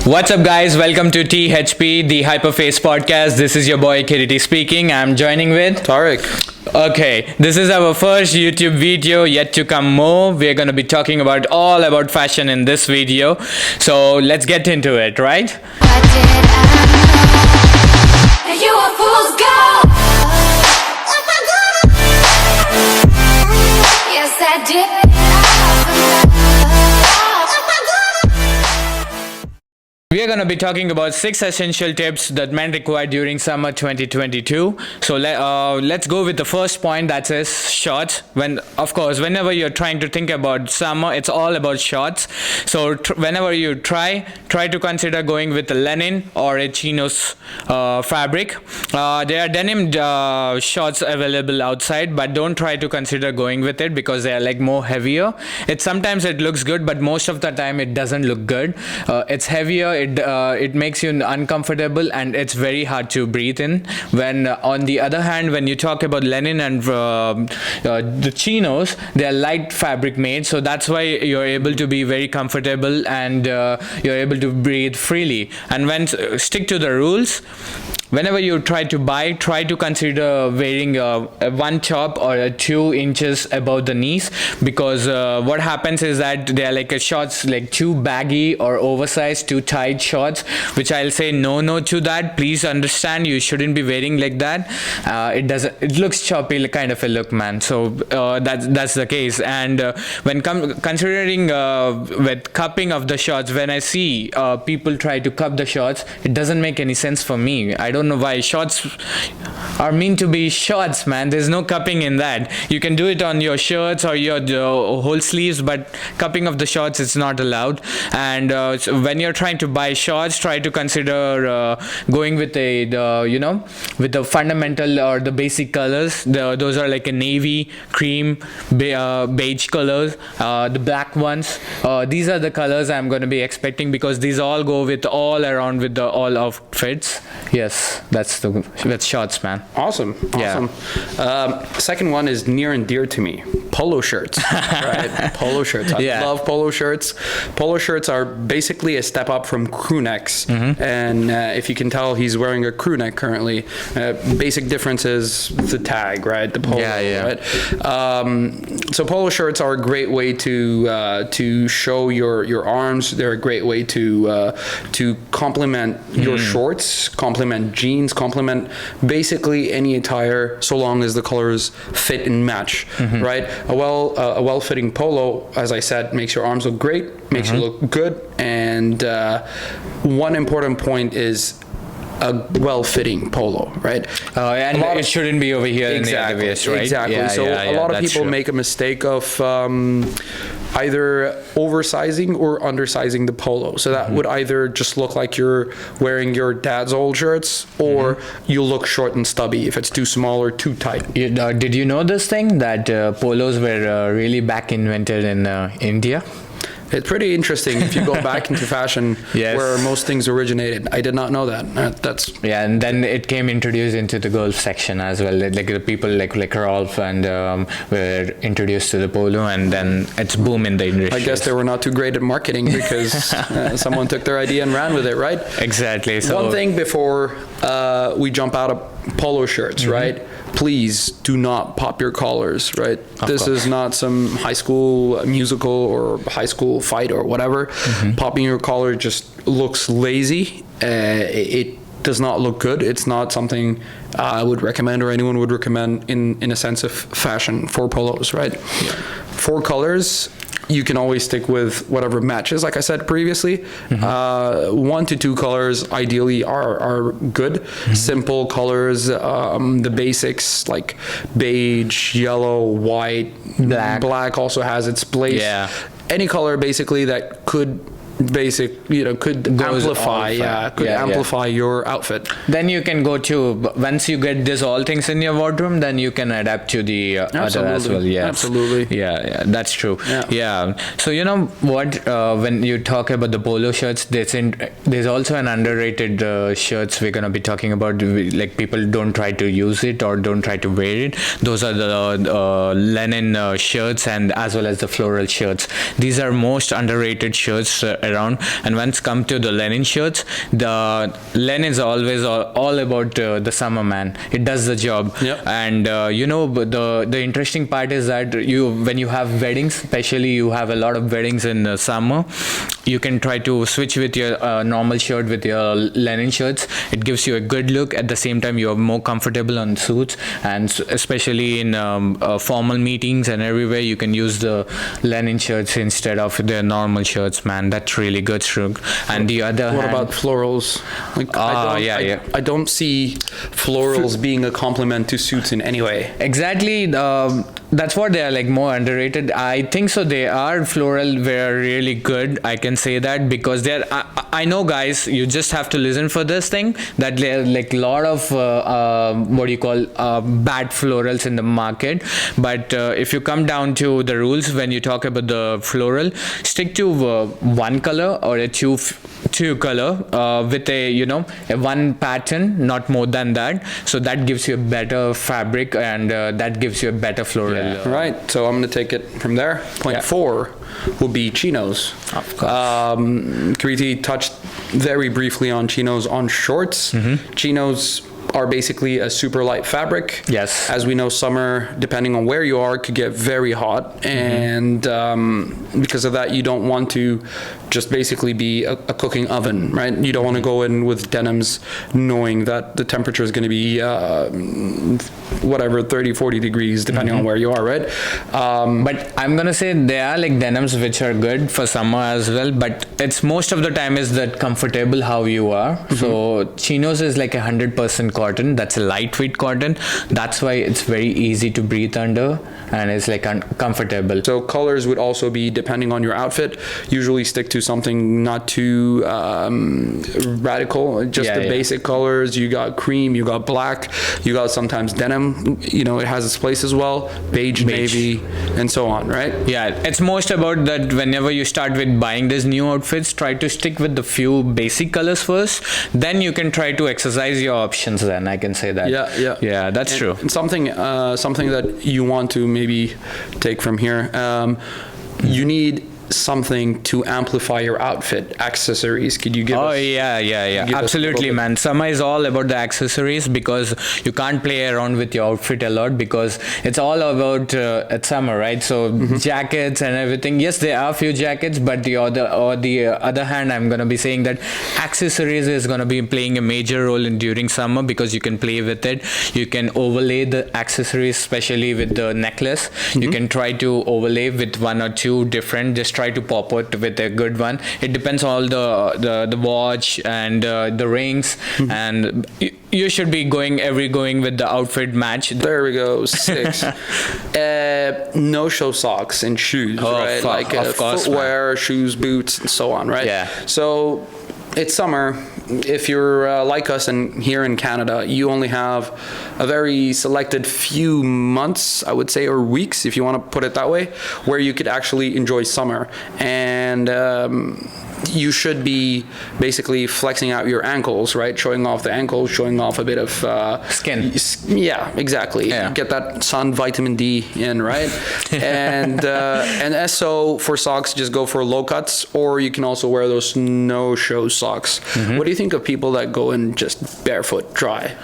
What's up, guys? Welcome to THP, the Hyperface podcast. This is your boy Kiriti speaking. I'm joining with Tarek. Okay, this is our first YouTube video, yet to come more. We're going to be talking about all about fashion in this video. So let's get into it, right? What did I know? You a fool's gold. Yes, I did. We are going to be talking about 6 essential tips that men require during summer 2022. So let's go with the first point, that says shorts. Of course, whenever you're trying to think about summer, it's all about shorts. So whenever you try to consider going with a Lenin or a CHINO's fabric. There are denim shorts available outside, but don't try to consider going with it because they are like more heavier. Sometimes it looks good, but most of the time it doesn't look good. It's heavier. It makes you uncomfortable and it's very hard to breathe in. When on the other hand, when you talk about Lenin and the chinos, they are light fabric made, so that's why you're able to be very comfortable and you're able to breathe freely. And when stick to the rules. Whenever you try to buy, try to consider wearing one top or 2 inches above the knees, because what happens is that they are like a shorts like too baggy or oversized, too tight shorts, which I'll say no to that. Please understand, you shouldn't be wearing like that. It looks choppy kind of a look, man. So that's the case. And when considering with cupping of the shorts, when I see people try to cup the shorts, it doesn't make any sense for me. I don't know why. Shorts are meant to be shorts, man. There's no cupping in that. You can do it on your shirts or your whole sleeves, but cupping of the shorts is not allowed. And so when you're trying to buy shorts, try to consider going with with the fundamental or the basic colors. Those are like a navy, cream, beige colors, the black ones. These are the colors I'm going to be expecting, because these all go with all around with the all outfits. Yes, that's shorts, man. Awesome. Yeah. Second one is near and dear to me. Polo shirts. Right? Polo shirts. I love polo shirts. Polo shirts are basically a step up from crew necks. Mm-hmm. And if you can tell, he's wearing a crew neck currently. Basic difference is the tag, right? The polo. Yeah. Right? So polo shirts are a great way to show your arms. They're a great way to complement your shorts, complement jeans, complement basically any attire, so long as the colors fit and match, right? A well-fitting polo, as I said, makes your arms look great, makes you look good, and one important point is a well-fitting polo, right? And it shouldn't be over here exactly, in the waist, right? Exactly. A lot of people make a mistake of either oversizing or undersizing the polo. So that would either just look like you're wearing your dad's old shirts, or you look short and stubby if it's too small or too tight. Did you know this thing that polos were really back invented in India? It's pretty interesting if you go back into fashion, where most things originated. I did not know that. And then it came introduced into the girls section as well. Like the people like Rolf and were introduced to the polo, and then it's boom in the industry. I guess they were not too great at marketing, because someone took their idea and ran with it, right? Exactly. So one thing before we jump out of polo shirts, right? Please do not pop your collars, right? This is not some high school musical or high school fight or whatever. Popping your collar just looks lazy. It does not look good. It's not something I would recommend, or anyone would recommend in a sense of fashion for polos, right? For colors, you can always stick with whatever matches, like I said previously. 1 to 2 colors ideally are good. Simple colors, the basics like beige, yellow, white, black also has its place. Any color basically that could amplify your outfit. Then you can go to, once you get this all things in your wardrobe, then you can adapt to the other as well. Absolutely. That's true. So you know what, when you talk about the polo shirts, there's also an underrated shirts we're gonna be talking about. Like, people don't try to use it or don't try to wear it. Those are the Lenin shirts, and as well as the floral shirts. These are most underrated shirts around. And once come to the Lenin shirts, the Lenin is always all about the summer, man. It does the job. Yep. And but the interesting part is that when you have weddings, especially you have a lot of weddings in the summer, you can try to switch with your normal shirt with your Lenin shirts. It gives you a good look. At the same time, you're more comfortable on suits, and especially in formal meetings and everywhere, you can use the Lenin shirts instead of the normal shirts, man. That's really good, Shrug. And the other What hand, about florals? Like, yeah. I don't see florals being a compliment to suits in any way. Exactly. That's what they are, like, more underrated. I think so. They are floral. Were really good. I can say that because they're. I know, guys. You just have to listen for this thing. That there are like a lot of what do you call bad florals in the market. But if you come down to the rules when you talk about the floral, stick to one color or a two color with a one pattern, not more than that. So that gives you a better fabric, and that gives you a better floral. Right. So I'm going to take it from there. Point 4 will be chinos. Of course. Kriti touched very briefly on chinos on shorts. Chinos are basically a super light fabric. Yes. As we know, summer, depending on where you are, could get very hot. And because of that, you don't want to just basically be a cooking oven, right? You don't want to go in with denims knowing that the temperature is going to be whatever, 30, 40 degrees, depending on where you are, right? But I'm gonna say there are like denims which are good for summer as well, but it's most of the time is that comfortable how you are. So chinos is like 100% cotton. That's a lightweight cotton. That's why it's very easy to breathe under, and it's like comfortable. So colors would also be depending on your outfit. Usually stick to something not too radical, just the basic colors. You got cream, you got black, you got sometimes denim. It has its place as well. Beige, navy, and so on, right? Yeah, it's most about that whenever you start with buying these new outfits, try to stick with the few basic colors first. Then you can try to exercise your options then, I can say that. Yeah, that's true. And something that you want to maybe take from here, you need something to amplify your outfit. Accessories, could you give us? Yeah, absolutely, man. Summer is all about the accessories because you can't play around with your outfit a lot because it's all about at summer, right? So jackets and everything, yes, there are a few jackets, but the other hand, I'm gonna be saying that accessories is gonna be playing a major role during summer because you can play with it. You can overlay the accessories, especially with the necklace. You can try to overlay with one or two different, just try to pop it with a good one. It depends on the watch and the rings, and you should be going with the outfit match. There we go. 6. No-show socks and shoes, right? Like of course, footwear, shoes, boots, and so on, right? Yeah. So it's summer. If you're like us and here in Canada, you only have a very selected few months, I would say, or weeks, if you want to put it that way, where you could actually enjoy summer. And you should be basically flexing out your ankles, right? Showing off the ankles, showing off a bit of skin. Yeah, exactly. Yeah. Get that sun vitamin D in, right? and so for socks, just go for low cuts, or you can also wear those no-show socks. What do you think of people that go in just barefoot, dry?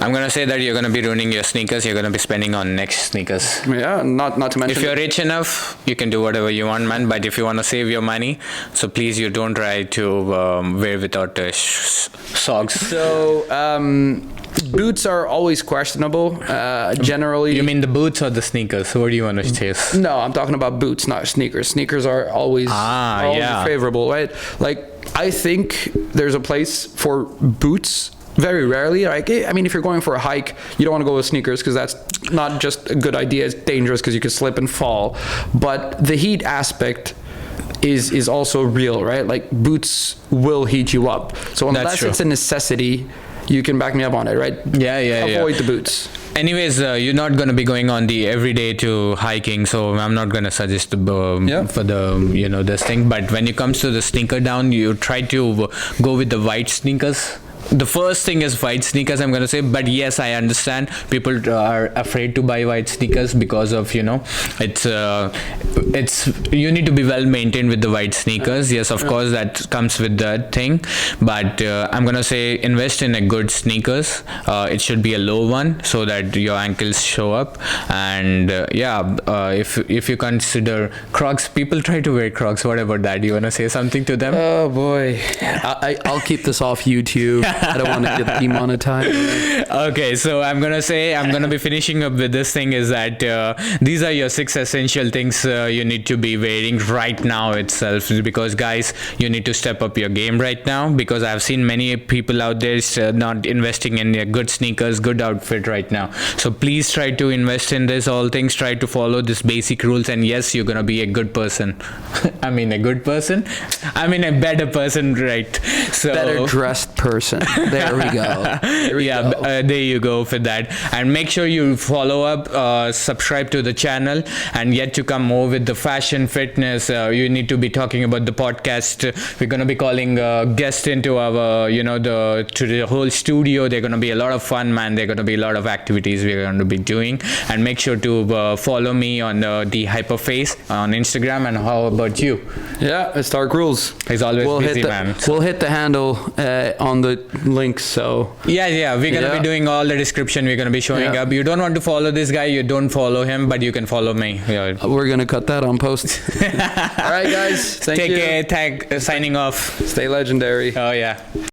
I'm gonna say that you're gonna be ruining your sneakers. You're gonna be spending on next sneakers. Yeah, not to mention. If you're rich enough, you can do whatever you want, man. But if you want to save your money, so please, you don't try to wear without socks. So boots are always questionable. Generally, You mean the boots or the sneakers? What do you want to chase? no, I'm talking about boots, not sneakers. Sneakers are always favorable, right? Like, I think there's a place for boots. Very rarely. Like, I mean, if you're going for a hike, you don't want to go with sneakers because that's not just a good idea. It's dangerous because you could slip and fall. But the heat aspect is also real, right? Like, boots will heat you up. So unless it's a necessity, you can back me up on it, right? Yeah. Avoid the boots. Anyways, you're not going to be going on the everyday to hiking, so I'm not going to suggest for the this thing. But when it comes to the sneaker down, you try to go with the white sneakers. the first thing is white sneakers, I'm gonna say. But yes, I understand people are afraid to buy white sneakers because of, it's you need to be well maintained with the white sneakers. Yes, of course, that comes with that thing. But I'm gonna say invest in a good sneakers. It should be a low one so that your ankles show up. And if you consider Crocs, people try to wear Crocs. What about that? You wanna say something to them? Oh boy, I'll keep this off YouTube. I don't want to get demonetized. Okay, so I'm gonna be finishing up with this thing is that these are your 6 essential things you need to be wearing right now itself, because guys, you need to step up your game right now, because I've seen many people out there not investing in their good sneakers, good outfit right now. So please try to invest in this all things, try to follow this basic rules, and yes, you're gonna be a good person. I mean a good person, I mean a better person, right? So Better dressed person. There we go. There you go for that. And make sure you follow up, subscribe to the channel, and yet to come more with the fashion fitness. You need to be talking about the podcast. We're going to be calling guests into our to the whole studio. They're going to be a lot of fun, man. They're going to be a lot of activities we're going to be doing. And make sure to follow me on the Hyperface on Instagram. And how about you? Yeah, it's Dark Rules. He's always busy, man. We'll hit the handle on the links. So we're gonna be doing all the description. We're gonna be showing up. You don't want to follow this guy, you don't follow him, but you can follow me. We're gonna cut that on post. All right, guys. Thank you. Take care. Signing off. Stay legendary. Oh yeah.